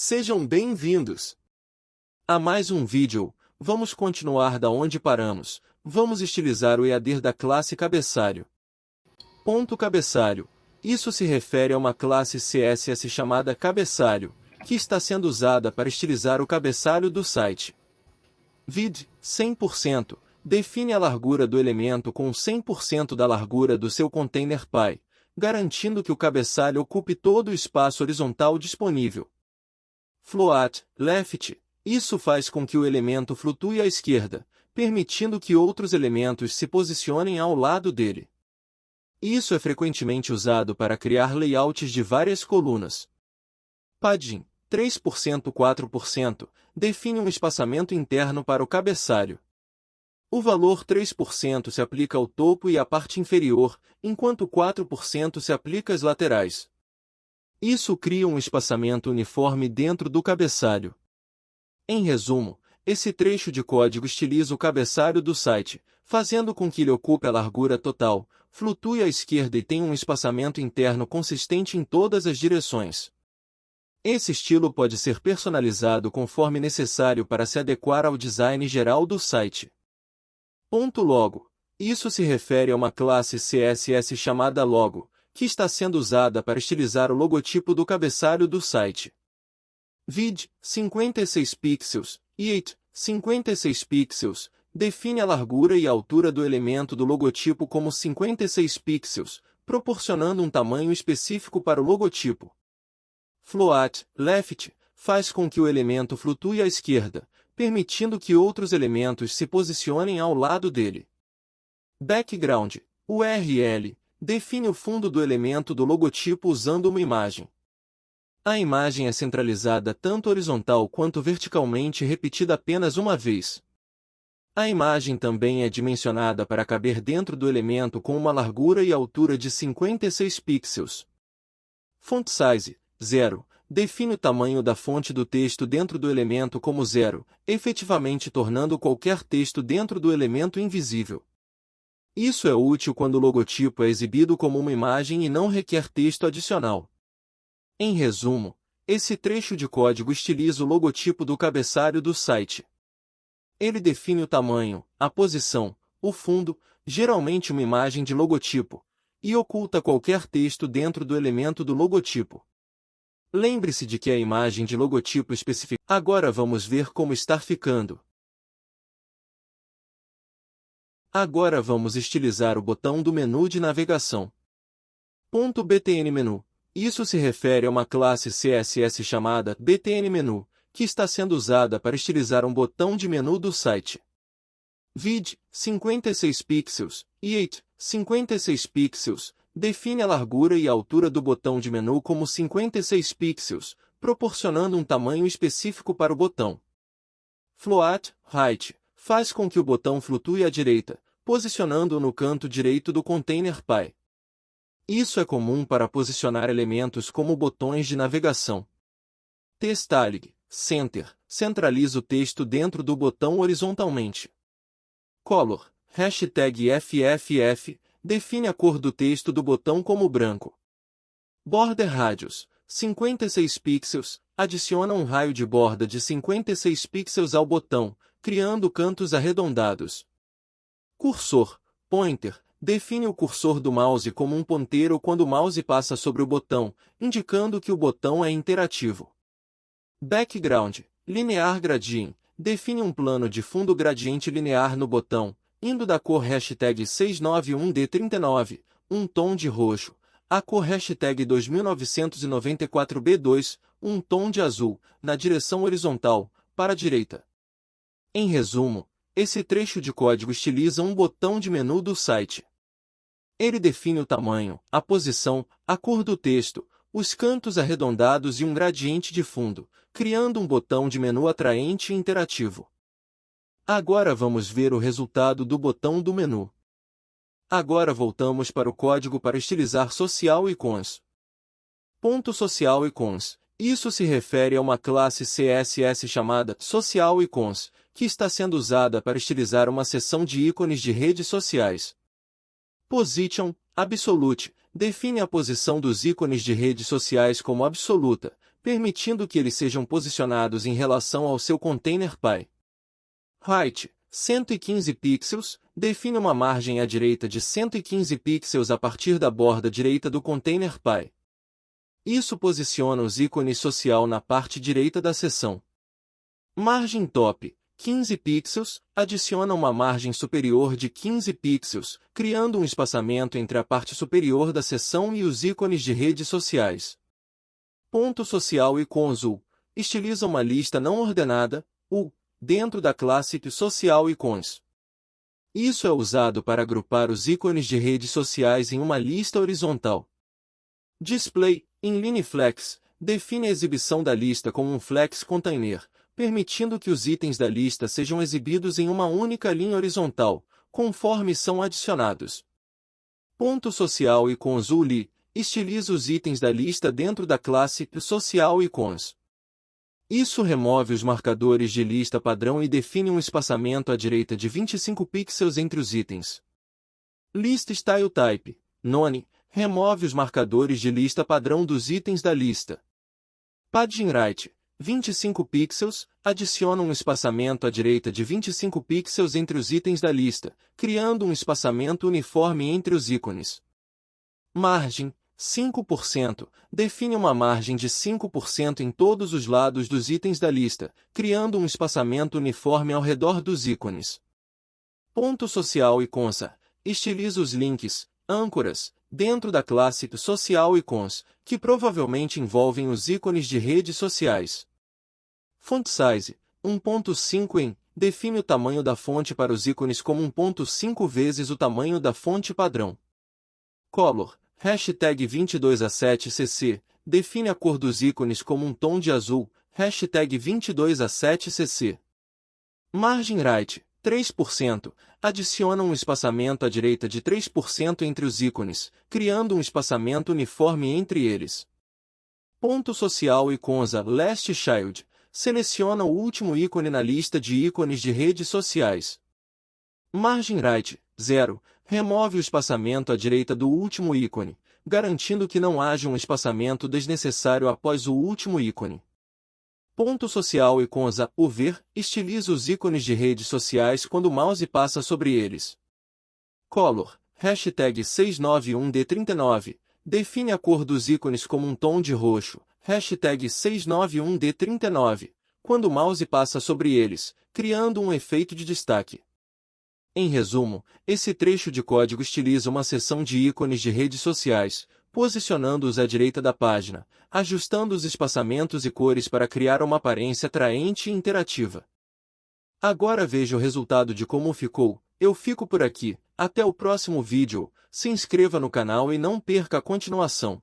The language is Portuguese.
Sejam bem-vindos a mais um vídeo. Vamos continuar da onde paramos. Vamos estilizar o header da classe cabeçalho. Ponto cabeçalho. Isso se refere a uma classe CSS chamada cabeçalho, que está sendo usada para estilizar o cabeçalho do site. Vid 100% define a largura do elemento com 100% da largura do seu container Py, garantindo que o cabeçalho ocupe todo o espaço horizontal disponível. Float left. Isso faz com que o elemento flutue à esquerda, permitindo que outros elementos se posicionem ao lado dele. Isso é frequentemente usado para criar layouts de várias colunas. Padding 3% 4% define um espaçamento interno para o cabeçalho. O valor 3% se aplica ao topo e à parte inferior, enquanto 4% se aplica às laterais. Isso cria um espaçamento uniforme dentro do cabeçalho. Em resumo, esse trecho de código estiliza o cabeçalho do site, fazendo com que ele ocupe a largura total, flutue à esquerda e tenha um espaçamento interno consistente em todas as direções. Esse estilo pode ser personalizado conforme necessário para se adequar ao design geral do site. Logo. Isso se refere a uma classe CSS chamada Logo, que está sendo usada para estilizar o logotipo do cabeçalho do site. Vid 56 pixels, height 56 pixels, define a largura e a altura do elemento do logotipo como 56 pixels, proporcionando um tamanho específico para o logotipo. Float left faz com que o elemento flutue à esquerda, permitindo que outros elementos se posicionem ao lado dele. Background URL define o fundo do elemento do logotipo usando uma imagem. A imagem é centralizada tanto horizontal quanto verticalmente e repetida apenas uma vez. A imagem também é dimensionada para caber dentro do elemento com uma largura e altura de 56 pixels. Font size 0 define o tamanho da fonte do texto dentro do elemento como 0, efetivamente tornando qualquer texto dentro do elemento invisível. Isso é útil quando o logotipo é exibido como uma imagem e não requer texto adicional. Em resumo, esse trecho de código estiliza o logotipo do cabeçalho do site. Ele define o tamanho, a posição, o fundo, geralmente uma imagem de logotipo, e oculta qualquer texto dentro do elemento do logotipo. Lembre-se de que a imagem de logotipo especifica. Agora vamos ver como está ficando. Agora vamos estilizar o botão do menu de navegação. .btn menu. Isso se refere a uma classe CSS chamada btn menu, que está sendo usada para estilizar um botão de menu do site. Vid 56 pixels, height 56 pixels, define a largura e a altura do botão de menu como 56 pixels, proporcionando um tamanho específico para o botão. Float height faz com que o botão flutue à direita, posicionando-o no canto direito do container Py. Isso é comum para posicionar elementos como botões de navegação. Testalig center centraliza o texto dentro do botão horizontalmente. Color #FFF define a cor do texto do botão como branco. Border Radius 56 pixels adiciona um raio de borda de 56 pixels ao botão, criando cantos arredondados. Cursor pointer define o cursor do mouse como um ponteiro quando o mouse passa sobre o botão, indicando que o botão é interativo. Background linear gradient define um plano de fundo gradiente linear no botão, indo da cor #691D39, um tom de roxo, a cor #2994B2, um tom de azul, na direção horizontal, para a direita. Em resumo, esse trecho de código estiliza um botão de menu do site. Ele define o tamanho, a posição, a cor do texto, os cantos arredondados e um gradiente de fundo, criando um botão de menu atraente e interativo. Agora vamos ver o resultado do botão do menu. Agora voltamos para o código para estilizar Social Icons. Social Icons. Isso se refere a uma classe CSS chamada Social Icons, que está sendo usada para estilizar uma seção de ícones de redes sociais. Position Absolute define a posição dos ícones de redes sociais como absoluta, permitindo que eles sejam posicionados em relação ao seu container Py. Height, 115 pixels, define uma margem à direita de 115 pixels a partir da borda direita do container Py. Isso posiciona os ícones social na parte direita da seção. Margem top, 15 pixels, adiciona uma margem superior de 15 pixels, criando um espaçamento entre a parte superior da seção e os ícones de redes sociais. Ponto social icons U, estiliza uma lista não ordenada, U, dentro da classe social icons. Isso é usado para agrupar os ícones de redes sociais em uma lista horizontal. Display, inline flex, define a exibição da lista como um flex container, permitindo que os itens da lista sejam exibidos em uma única linha horizontal, conforme são adicionados. Ponto social icons ULI, estiliza os itens da lista dentro da classe social icons. Isso remove os marcadores de lista padrão e define um espaçamento à direita de 25 pixels entre os itens. List Style Type, None, remove os marcadores de lista padrão dos itens da lista. Padding Right, 25 pixels, adiciona um espaçamento à direita de 25 pixels entre os itens da lista, criando um espaçamento uniforme entre os ícones. Margem, 5%, define uma margem de 5% em todos os lados dos itens da lista, criando um espaçamento uniforme ao redor dos ícones. Ponto social icons, estiliza os links, âncoras, dentro da classe social icons, que provavelmente envolvem os ícones de redes sociais. Font size, 1.5 em, define o tamanho da fonte para os ícones como 1.5 vezes o tamanho da fonte padrão. Color, hashtag 22A7cc, define a cor dos ícones como um tom de azul, hashtag 22A7cc. Margem right, 3%, adiciona um espaçamento à direita de 3% entre os ícones, criando um espaçamento uniforme entre eles. Ponto social icons Last Child, seleciona o último ícone na lista de ícones de redes sociais. Margem right, 0, remove o espaçamento à direita do último ícone, garantindo que não haja um espaçamento desnecessário após o último ícone. Ponto social icons Over, estiliza os ícones de redes sociais quando o mouse passa sobre eles. Color, hashtag 691D39, define a cor dos ícones como um tom de roxo, hashtag 691D39, quando o mouse passa sobre eles, criando um efeito de destaque. Em resumo, esse trecho de código estiliza uma seção de ícones de redes sociais, posicionando-os à direita da página, ajustando os espaçamentos e cores para criar uma aparência atraente e interativa. Agora veja o resultado de como ficou. Eu fico por aqui, até o próximo vídeo, se inscreva no canal e não perca a continuação.